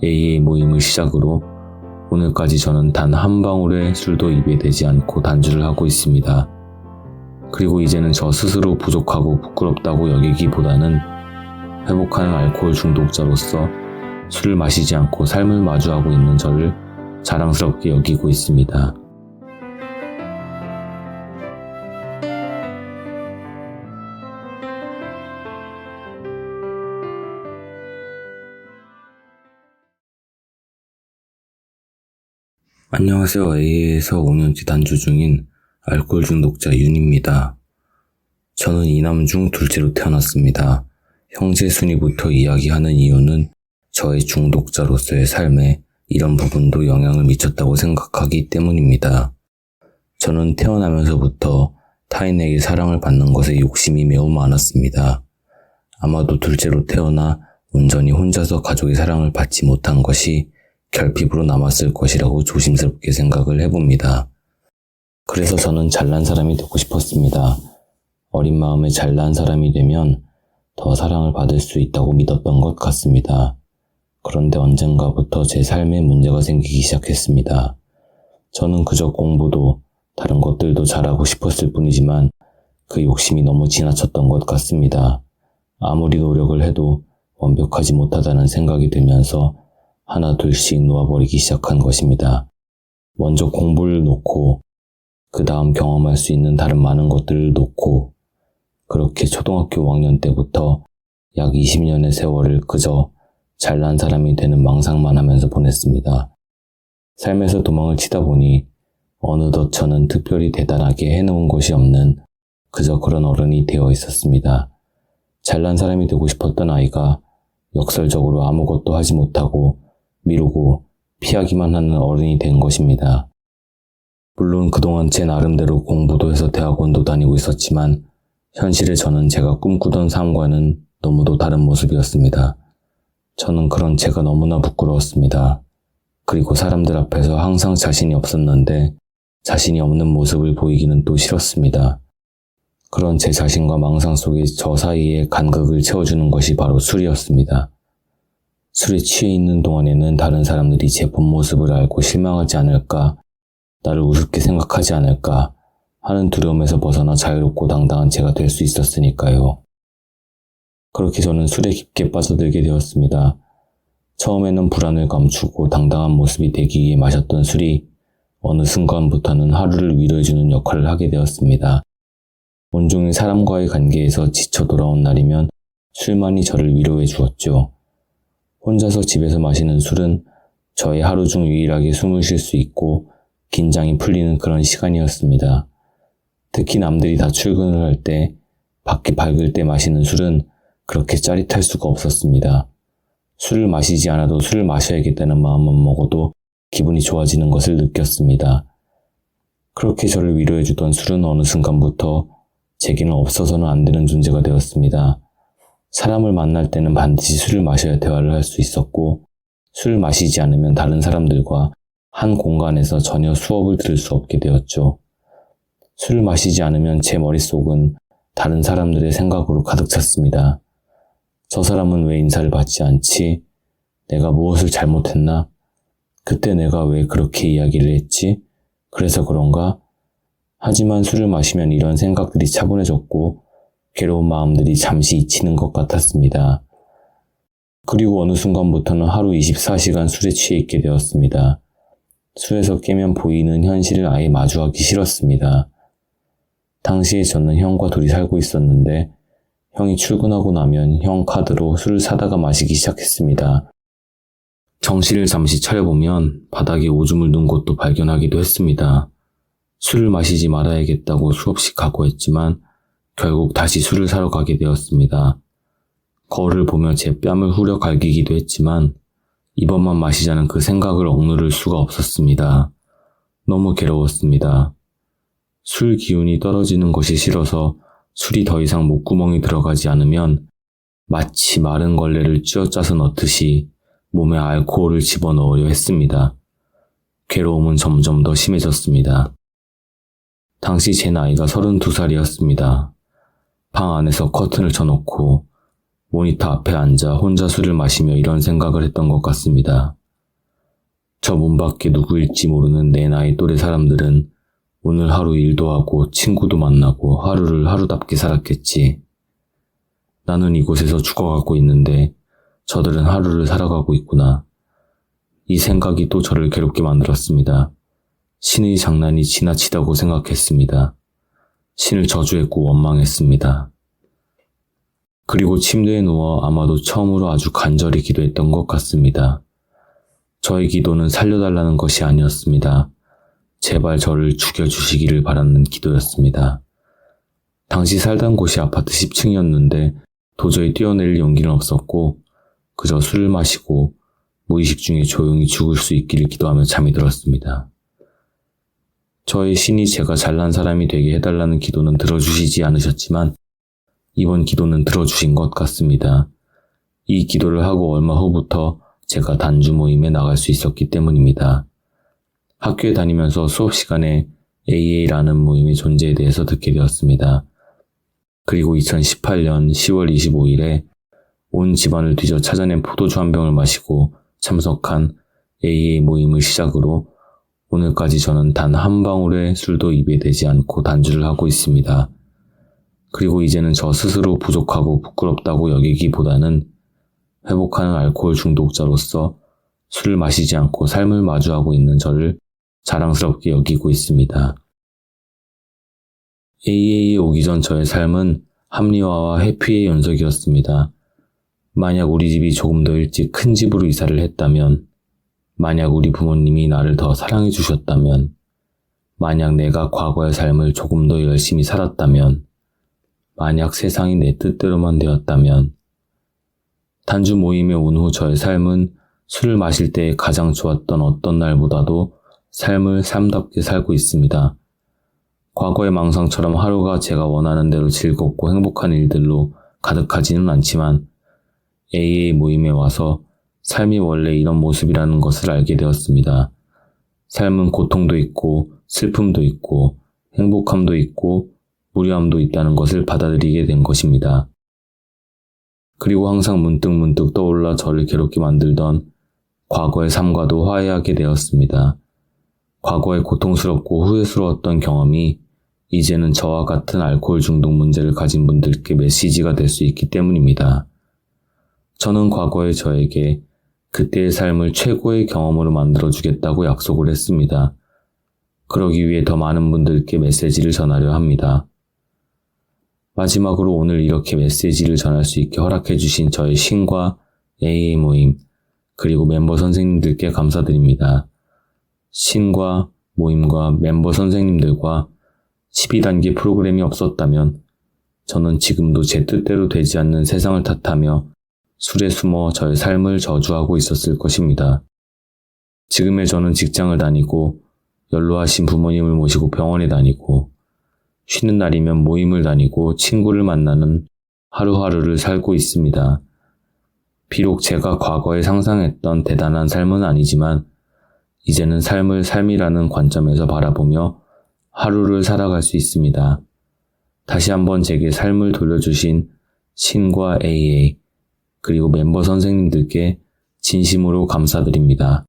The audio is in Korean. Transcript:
AA 모임을 시작으로 오늘까지 저는 단 한 방울의 술도 입에 대지 않고 단주를 하고 있습니다. 그리고 이제는 저 스스로 부족하고 부끄럽다고 여기기보다는 회복하는 알코올 중독자로서 술을 마시지 않고 삶을 마주하고 있는 저를 자랑스럽게 여기고 있습니다. 안녕하세요. AA에서 5년째 단주 중인 알코올 중독자 윤입니다. 저는 이남 중 둘째로 태어났습니다. 형제 순위부터 이야기하는 이유는 저의 중독자로서의 삶에 이런 부분도 영향을 미쳤다고 생각하기 때문입니다. 저는 태어나면서부터 타인에게 사랑을 받는 것에 욕심이 매우 많았습니다. 아마도 둘째로 태어나 온전히 혼자서 가족의 사랑을 받지 못한 것이 결핍으로 남았을 것이라고 조심스럽게 생각을 해봅니다. 그래서 저는 잘난 사람이 되고 싶었습니다. 어린 마음에 잘난 사람이 되면 더 사랑을 받을 수 있다고 믿었던 것 같습니다. 그런데 언젠가부터 제 삶에 문제가 생기기 시작했습니다. 저는 그저 공부도 다른 것들도 잘하고 싶었을 뿐이지만 그 욕심이 너무 지나쳤던 것 같습니다. 아무리 노력을 해도 완벽하지 못하다는 생각이 들면서 하나 둘씩 놓아버리기 시작한 것입니다. 먼저 공부를 놓고 그 다음 경험할 수 있는 다른 많은 것들을 놓고 그렇게 초등학교 5학년 때부터 약 20년의 세월을 그저 잘난 사람이 되는 망상만 하면서 보냈습니다. 삶에서 도망을 치다 보니 어느덧 저는 특별히 대단하게 해놓은 것이 없는 그저 그런 어른이 되어 있었습니다. 잘난 사람이 되고 싶었던 아이가 역설적으로 아무것도 하지 못하고 미루고 피하기만 하는 어른이 된 것입니다. 물론 그동안 제 나름대로 공부도 해서 대학원도 다니고 있었지만 현실의 저는 제가 꿈꾸던 삶과는 너무도 다른 모습이었습니다. 저는 그런 제가 너무나 부끄러웠습니다. 그리고 사람들 앞에서 항상 자신이 없었는데 자신이 없는 모습을 보이기는 또 싫었습니다. 그런 제 자신과 망상 속에 저 사이에 간극을 채워주는 것이 바로 술이었습니다. 술에 취해 있는 동안에는 다른 사람들이 제 본 모습을 알고 실망하지 않을까, 나를 우습게 생각하지 않을까 하는 두려움에서 벗어나 자유롭고 당당한 제가 될 수 있었으니까요. 그렇게 저는 술에 깊게 빠져들게 되었습니다. 처음에는 불안을 감추고 당당한 모습이 되기 위해 마셨던 술이 어느 순간부터는 하루를 위로해주는 역할을 하게 되었습니다. 온종일 사람과의 관계에서 지쳐 돌아온 날이면 술만이 저를 위로해 주었죠. 혼자서 집에서 마시는 술은 저의 하루 중 유일하게 숨을 쉴 수 있고 긴장이 풀리는 그런 시간이었습니다. 특히 남들이 다 출근을 할 때, 밖이 밝을 때 마시는 술은 그렇게 짜릿할 수가 없었습니다. 술을 마시지 않아도 술을 마셔야겠다는 마음만 먹어도 기분이 좋아지는 것을 느꼈습니다. 그렇게 저를 위로해주던 술은 어느 순간부터 제게는 없어서는 안 되는 존재가 되었습니다. 사람을 만날 때는 반드시 술을 마셔야 대화를 할 수 있었고 술을 마시지 않으면 다른 사람들과 한 공간에서 전혀 수업을 들을 수 없게 되었죠. 술을 마시지 않으면 제 머릿속은 다른 사람들의 생각으로 가득 찼습니다. 저 사람은 왜 인사를 받지 않지? 내가 무엇을 잘못했나? 그때 내가 왜 그렇게 이야기를 했지? 그래서 그런가? 하지만 술을 마시면 이런 생각들이 차분해졌고 괴로운 마음들이 잠시 잊히는 것 같았습니다. 그리고 어느 순간부터는 하루 24시간 술에 취해 있게 되었습니다. 술에서 깨면 보이는 현실을 아예 마주하기 싫었습니다. 당시에 저는 형과 둘이 살고 있었는데 형이 출근하고 나면 형 카드로 술을 사다가 마시기 시작했습니다. 정신을 잠시 차려보면 바닥에 오줌을 눈 것도 발견하기도 했습니다. 술을 마시지 말아야겠다고 수없이 각오했지만 결국 다시 술을 사러 가게 되었습니다. 거울을 보며 제 뺨을 후려 갈기기도 했지만 이번만 마시자는 그 생각을 억누를 수가 없었습니다. 너무 괴로웠습니다. 술 기운이 떨어지는 것이 싫어서 술이 더 이상 목구멍에 들어가지 않으면 마치 마른 걸레를 쥐어짜서 넣듯이 몸에 알코올을 집어넣으려 했습니다. 괴로움은 점점 더 심해졌습니다. 당시 제 나이가 32살이었습니다. 방 안에서 커튼을 쳐놓고 모니터 앞에 앉아 혼자 술을 마시며 이런 생각을 했던 것 같습니다. 저 문 밖에 누구일지 모르는 내 나이 또래 사람들은 오늘 하루 일도 하고 친구도 만나고 하루를 하루답게 살았겠지. 나는 이곳에서 죽어가고 있는데 저들은 하루를 살아가고 있구나. 이 생각이 또 저를 괴롭게 만들었습니다. 신의 장난이 지나치다고 생각했습니다. 신을 저주했고 원망했습니다. 그리고 침대에 누워 아마도 처음으로 아주 간절히 기도했던 것 같습니다. 저의 기도는 살려달라는 것이 아니었습니다. 제발 저를 죽여주시기를 바라는 기도였습니다. 당시 살던 곳이 아파트 10층이었는데 도저히 뛰어내릴 용기는 없었고 그저 술을 마시고 무의식 중에 조용히 죽을 수 있기를 기도하며 잠이 들었습니다. 저의 신이 제가 잘난 사람이 되게 해달라는 기도는 들어주시지 않으셨지만 이번 기도는 들어주신 것 같습니다. 이 기도를 하고 얼마 후부터 제가 단주 모임에 나갈 수 있었기 때문입니다. 학교에 다니면서 수업 시간에 AA라는 모임의 존재에 대해서 듣게 되었습니다. 그리고 2018년 10월 25일에 온 집안을 뒤져 찾아낸 포도주 한 병을 마시고 참석한 AA 모임을 시작으로 오늘까지 저는 단 한 방울의 술도 입에 대지 않고 단주를 하고 있습니다. 그리고 이제는 저 스스로 부족하고 부끄럽다고 여기기보다는 회복하는 알코올 중독자로서 술을 마시지 않고 삶을 마주하고 있는 저를 자랑스럽게 여기고 있습니다. AA에 오기 전 저의 삶은 합리화와 회피의 연속이었습니다. 만약 우리 집이 조금 더 일찍 큰 집으로 이사를 했다면, 만약 우리 부모님이 나를 더 사랑해 주셨다면, 만약 내가 과거의 삶을 조금 더 열심히 살았다면, 만약 세상이 내 뜻대로만 되었다면, 단주 모임에 온 후 저의 삶은 술을 마실 때 가장 좋았던 어떤 날보다도 삶을 삶답게 살고 있습니다. 과거의 망상처럼 하루가 제가 원하는 대로 즐겁고 행복한 일들로 가득하지는 않지만 AA 모임에 와서 삶이 원래 이런 모습이라는 것을 알게 되었습니다. 삶은 고통도 있고 슬픔도 있고 행복함도 있고 무료함도 있다는 것을 받아들이게 된 것입니다. 그리고 항상 문득문득 떠올라 저를 괴롭게 만들던 과거의 삶과도 화해하게 되었습니다. 과거의 고통스럽고 후회스러웠던 경험이 이제는 저와 같은 알코올 중독 문제를 가진 분들께 메시지가 될 수 있기 때문입니다. 저는 과거의 저에게 그때의 삶을 최고의 경험으로 만들어주겠다고 약속을 했습니다. 그러기 위해 더 많은 분들께 메시지를 전하려 합니다. 마지막으로 오늘 이렇게 메시지를 전할 수 있게 허락해주신 저의 신과 AA 모임, 그리고 멤버 선생님들께 감사드립니다. 신과 모임과 멤버 선생님들과 12단계 프로그램이 없었다면 저는 지금도 제 뜻대로 되지 않는 세상을 탓하며 술에 숨어 저의 삶을 저주하고 있었을 것입니다. 지금의 저는 직장을 다니고 연로하신 부모님을 모시고 병원에 다니고 쉬는 날이면 모임을 다니고 친구를 만나는 하루하루를 살고 있습니다. 비록 제가 과거에 상상했던 대단한 삶은 아니지만 이제는 삶을 삶이라는 관점에서 바라보며 하루를 살아갈 수 있습니다. 다시 한번 제게 삶을 돌려주신 신과 AA 그리고 멤버 선생님들께 진심으로 감사드립니다.